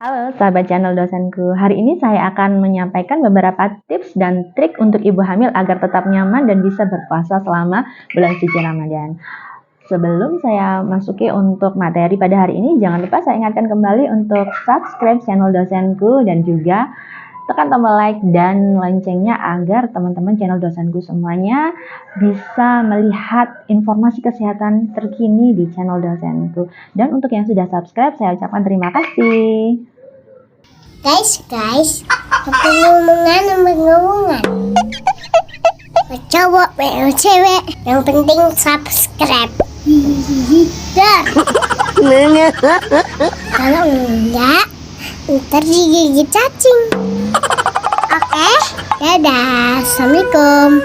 Halo sahabat channel dosenku, hari ini saya akan menyampaikan beberapa tips dan trik untuk ibu hamil agar tetap nyaman dan bisa berpuasa selama bulan suci Ramadan. Sebelum saya masuki untuk materi pada hari ini, jangan lupa saya ingatkan kembali untuk subscribe channel dosenku dan juga tekan tombol like dan loncengnya agar teman-teman channel dosenku semuanya bisa melihat informasi kesehatan terkini di channel dosenku. Dan untuk yang sudah subscribe, saya ucapkan terima kasih. Guys, ngomongan. Cowok, cewek, yang penting subscribe. Kalau enggak, ntar digigit cacing. Oke, dadah, assalamualaikum.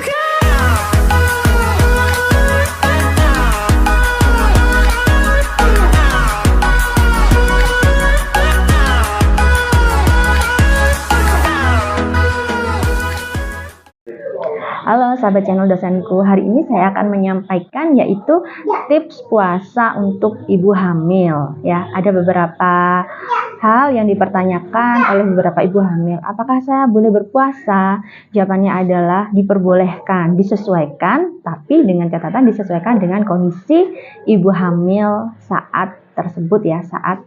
Halo sahabat channel dosenku, hari ini saya akan menyampaikan yaitu tips puasa untuk ibu hamil ya. Ada beberapa hal yang dipertanyakan oleh beberapa ibu hamil. Apakah saya boleh berpuasa? Jawabannya adalah diperbolehkan, disesuaikan, tapi dengan catatan disesuaikan dengan kondisi ibu hamil saat tersebut ya, saat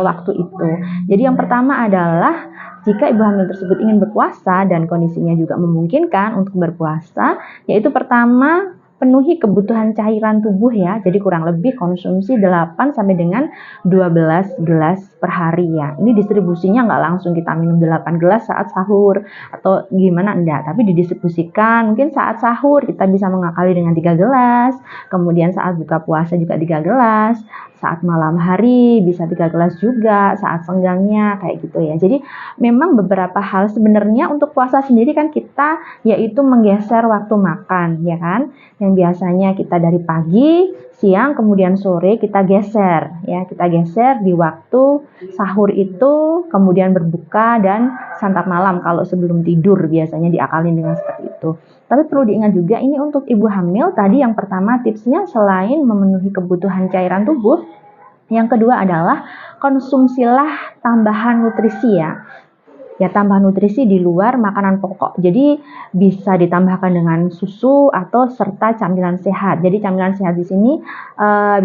waktu itu. Jadi yang pertama adalah jika ibu hamil tersebut ingin berpuasa dan kondisinya juga memungkinkan untuk berpuasa, yaitu pertama penuhi kebutuhan cairan tubuh ya. Jadi kurang lebih konsumsi 8 sampai dengan 12 gelas per hari ya. Ini distribusinya nggak langsung kita minum 8 gelas saat sahur atau gimana, enggak, tapi didistribusikan. Mungkin saat sahur kita bisa mengakali dengan 3 gelas, kemudian saat buka puasa juga 3 gelas, saat malam hari bisa 3 gelas juga, saat senggangnya kayak gitu ya. Jadi memang beberapa hal sebenarnya untuk puasa sendiri kan kita yaitu menggeser waktu makan ya kan, yang biasanya kita dari pagi, siang, kemudian sore kita geser ya, kita geser di waktu sahur itu, kemudian berbuka dan santap malam kalau sebelum tidur biasanya diakalin dengan seperti itu. Tapi perlu diingat juga ini untuk ibu hamil tadi yang pertama tipsnya selain memenuhi kebutuhan cairan tubuh, yang kedua adalah konsumsilah tambahan nutrisi ya. Ya, tambahan nutrisi di luar makanan pokok. Jadi bisa ditambahkan dengan susu atau serta camilan sehat. Jadi camilan sehat di sini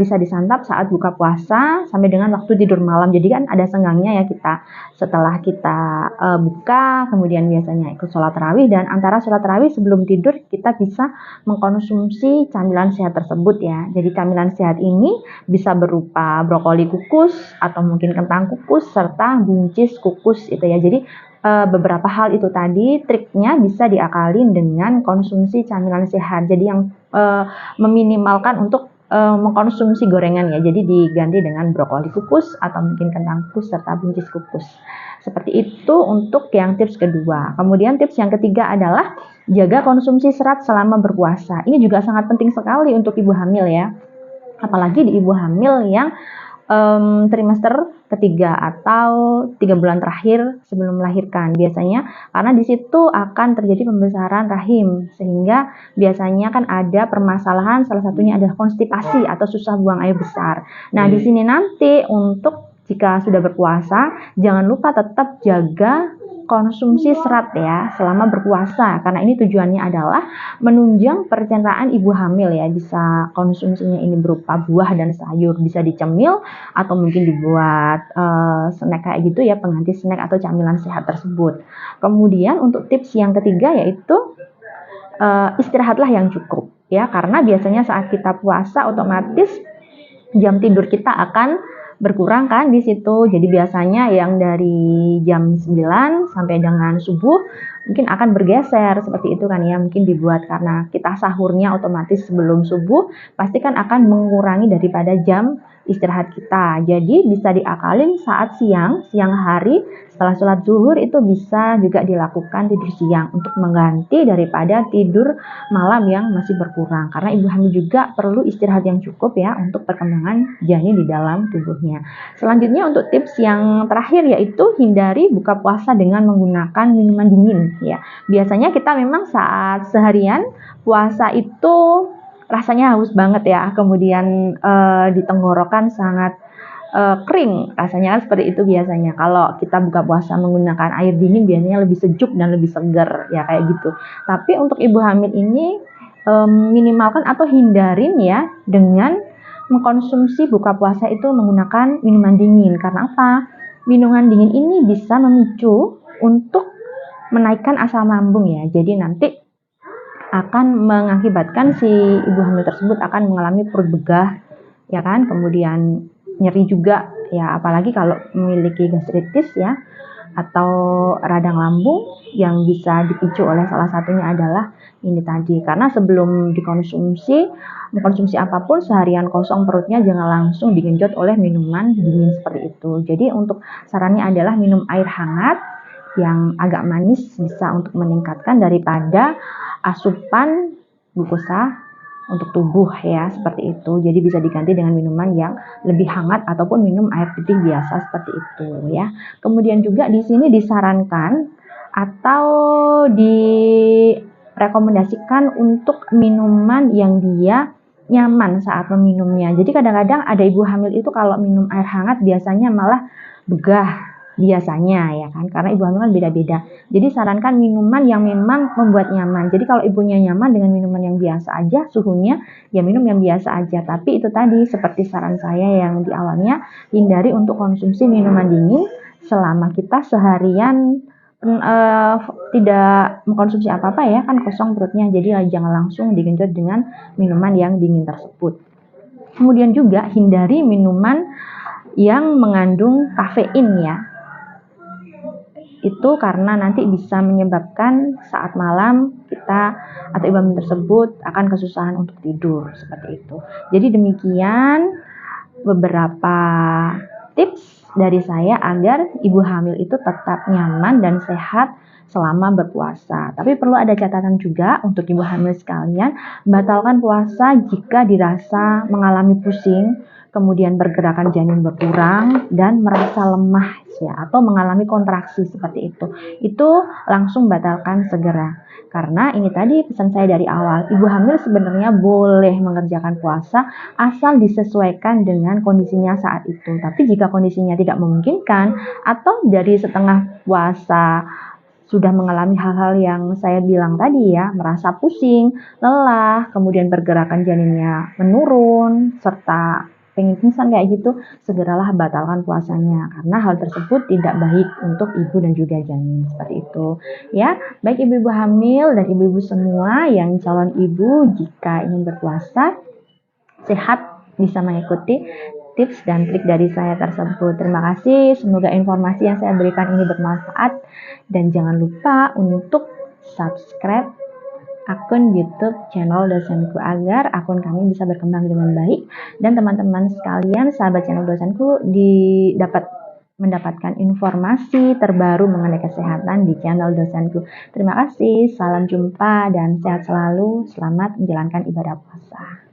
bisa disantap saat buka puasa sampai dengan waktu tidur malam. Jadi kan ada senggangnya ya kita setelah kita buka, kemudian biasanya ikut sholat tarawih, dan antara sholat tarawih sebelum tidur kita bisa mengkonsumsi camilan sehat tersebut ya. Jadi camilan sehat ini bisa berupa brokoli kukus atau mungkin kentang kukus serta buncis kukus itu ya. Jadi beberapa hal itu tadi triknya bisa diakalin dengan konsumsi camilan sehat. Jadi yang meminimalkan untuk mengkonsumsi gorengan ya. Jadi diganti dengan brokoli kukus atau mungkin kentang kukus serta buncis kukus. Seperti itu untuk yang tips kedua. Kemudian tips yang ketiga adalah jaga konsumsi serat selama berpuasa. Ini juga sangat penting sekali untuk ibu hamil ya. Apalagi di ibu hamil yang trimester ketiga atau 3 bulan terakhir sebelum melahirkan biasanya, karena di situ akan terjadi pembesaran rahim sehingga biasanya kan ada permasalahan, salah satunya adalah konstipasi atau susah buang air besar. Nah di sini nanti untuk jika sudah berpuasa jangan lupa tetap jaga konsumsi serat ya selama berpuasa, karena ini tujuannya adalah menunjang pencernaan ibu hamil ya. Bisa konsumsinya ini berupa buah dan sayur, bisa dicemil atau mungkin dibuat snack kayak gitu ya, pengganti snack atau camilan sehat tersebut. Kemudian untuk tips yang ketiga yaitu istirahatlah yang cukup ya, karena biasanya saat kita puasa otomatis jam tidur kita akan berkurang kan di situ. Jadi biasanya yang dari jam 9 sampai dengan subuh mungkin akan bergeser seperti itu kan ya. Mungkin dibuat karena kita sahurnya otomatis sebelum subuh, pasti kan akan mengurangi daripada jam istirahat kita. Jadi bisa diakalin saat siang hari setelah sholat zuhur itu bisa juga dilakukan tidur siang untuk mengganti daripada tidur malam yang masih berkurang. Karena ibu hamil juga perlu istirahat yang cukup ya untuk perkembangan janin di dalam tubuhnya. Selanjutnya untuk tips yang terakhir yaitu hindari buka puasa dengan menggunakan minuman dingin ya. Biasanya kita memang saat seharian puasa itu rasanya haus banget ya, kemudian di tenggorokan sangat kering rasanya kan seperti itu biasanya. Kalau kita buka puasa menggunakan air dingin biasanya lebih sejuk dan lebih segar ya kayak gitu. Tapi untuk ibu hamil ini minimalkan atau hindarin ya dengan mengkonsumsi buka puasa itu menggunakan minuman dingin. Karena apa? Minuman dingin ini bisa memicu untuk menaikkan asam lambung ya. Jadi nanti akan mengakibatkan si ibu hamil tersebut akan mengalami perut begah, ya kan, kemudian nyeri juga ya, apalagi kalau memiliki gastritis ya, atau radang lambung yang bisa dipicu oleh salah satunya adalah ini tadi. Karena sebelum mengkonsumsi apapun seharian kosong perutnya jangan langsung digenjot oleh minuman dingin seperti itu. Jadi untuk sarannya adalah minum air hangat yang agak manis bisa untuk meningkatkan daripada asupan glukosa untuk tubuh ya, seperti itu. Jadi bisa diganti dengan minuman yang lebih hangat ataupun minum air putih biasa seperti itu ya. Kemudian juga di sini disarankan atau direkomendasikan untuk minuman yang dia nyaman saat meminumnya. Jadi kadang-kadang ada ibu hamil itu kalau minum air hangat biasanya malah begah biasanya ya kan, karena ibu hamil kan beda-beda. Jadi sarankan minuman yang memang membuat nyaman. Jadi kalau ibunya nyaman dengan minuman yang biasa aja suhunya, ya minum yang biasa aja. Tapi itu tadi seperti saran saya yang di awalnya, hindari untuk konsumsi minuman dingin selama kita seharian tidak mengkonsumsi apa-apa ya kan, kosong perutnya. Jadi jangan langsung digenjot dengan minuman yang dingin tersebut. Kemudian juga hindari minuman yang mengandung kafein ya. Itu karena nanti bisa menyebabkan saat malam kita atau ibu hamil tersebut akan kesusahan untuk tidur seperti itu. Jadi demikian beberapa tips dari saya agar ibu hamil itu tetap nyaman dan sehat selama berpuasa. Tapi perlu ada catatan juga untuk ibu hamil sekalian, batalkan puasa jika dirasa mengalami pusing, kemudian pergerakan janin berkurang dan merasa lemah ya, atau mengalami kontraksi seperti itu. Itu langsung batalkan segera. Karena ini tadi pesan saya dari awal, ibu hamil sebenarnya boleh mengerjakan puasa asal disesuaikan dengan kondisinya saat itu. Tapi jika kondisinya tidak memungkinkan atau dari setengah puasa sudah mengalami hal-hal yang saya bilang tadi ya, merasa pusing, lelah, kemudian pergerakan janinnya menurun, serta pengen pingsan kayak gitu, segeralah batalkan puasanya karena hal tersebut tidak baik untuk ibu dan juga janin seperti itu ya. Baik ibu-ibu hamil dan ibu-ibu semua yang calon ibu, jika ingin berpuasa sehat bisa mengikuti tips dan trik dari saya tersebut. Terima kasih, semoga informasi yang saya berikan ini bermanfaat dan jangan lupa untuk subscribe akun YouTube channel Dosenku agar akun kami bisa berkembang dengan baik dan teman-teman sekalian sahabat channel Dosenku dapat mendapatkan informasi terbaru mengenai kesehatan di channel Dosenku. Terima kasih, salam jumpa dan sehat selalu. Selamat menjalankan ibadah puasa.